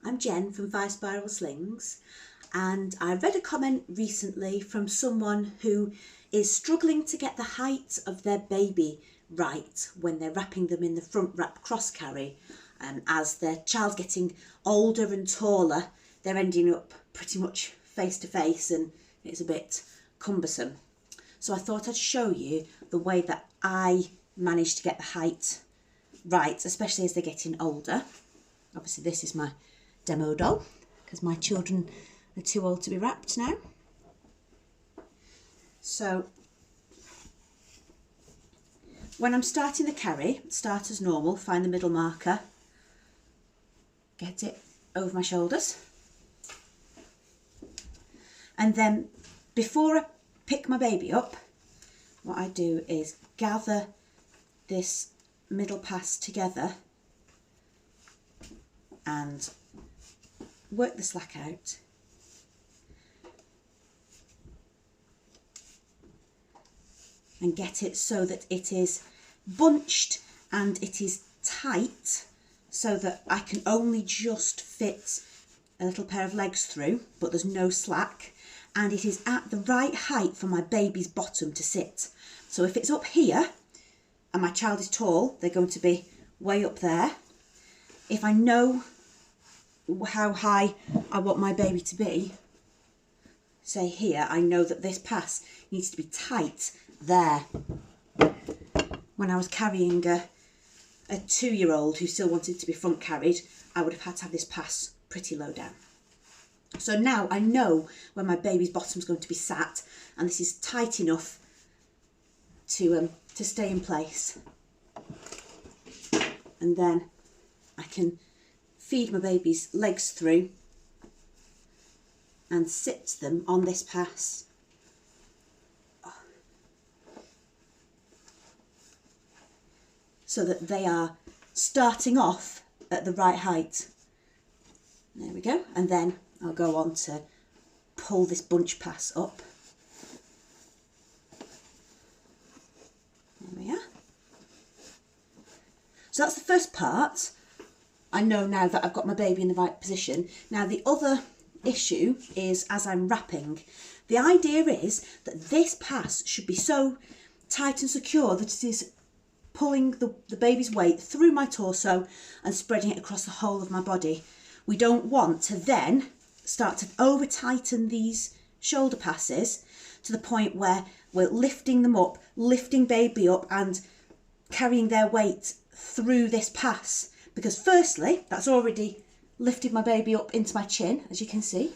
I'm Jen from Firespiral Slings, and I read a comment recently from someone who is struggling to get the height of their baby right when they're wrapping them in the front wrap cross carry. As their child's getting older and taller, they're ending up pretty much face to face and it's a bit cumbersome. So I thought I'd show you the way that I manage to get the height right, especially as they're getting older. Obviously this is my demo doll because my children are too old to be wrapped now. So when I'm starting the carry, start as normal, find the middle marker, get it over my shoulders, and then before I pick my baby up, what I do is gather this middle pass together and work the slack out. And get it so that it is bunched and it is tight so that I can only just fit a little pair of legs through, but there's no slack, and it is at the right height for my baby's bottom to sit. So if it's up here and my child is tall, they're going to be way up there. If I know how high I want my baby to be, say here, I know that this pass needs to be tight there. When I was carrying a 2-year-old who still wanted to be front carried, I would have had to have this pass pretty low down. So now I know where my baby's bottom's going to be sat, and this is tight enough to stay in place. And then I can feed my baby's legs through and sit them on this pass. So that they are starting off at the right height. There we go. And then I'll go on to pull this bunch pass up. There we are. So that's the first part. I know now that I've got my baby in the right position. Now the other issue is as I'm wrapping. The idea is that this pass should be so tight and secure that it is pulling the baby's weight through my torso and spreading it across the whole of my body. We don't want to then start to over tighten these shoulder passes to the point where we're lifting them up, lifting baby up and carrying their weight through this pass. Because firstly, that's already lifted my baby up into my chin, as you can see,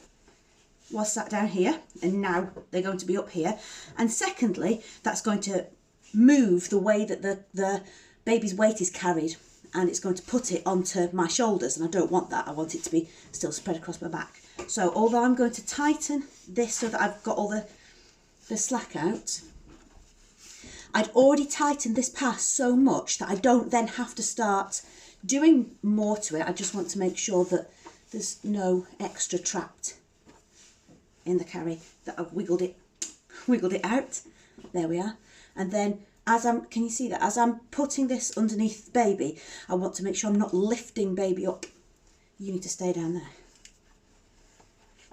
was sat down here, and now they're going to be up here. And secondly, that's going to move the way that the baby's weight is carried, and it's going to put it onto my shoulders, and I don't want that. I want it to be still spread across my back. So although I'm going to tighten this so that I've got all the slack out, I'd already tightened this pass so much that I don't then have to start doing more to it. I just want to make sure that there's no extra trapped in the carry, that I've wiggled it out. There we are. And then can you see that? As I'm putting this underneath baby, I want to make sure I'm not lifting baby up. You need to stay down there.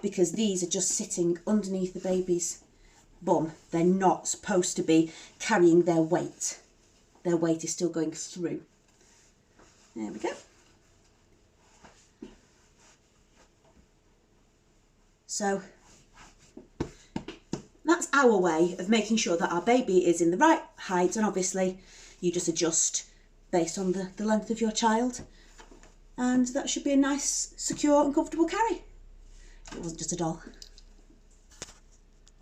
Because these are just sitting underneath the baby's bum. They're not supposed to be carrying their weight. Their weight is still going through. There we go. So that's our way of making sure that our baby is in the right height, and obviously you just adjust based on the length of your child, and that should be a nice, secure and comfortable carry. It wasn't just a doll.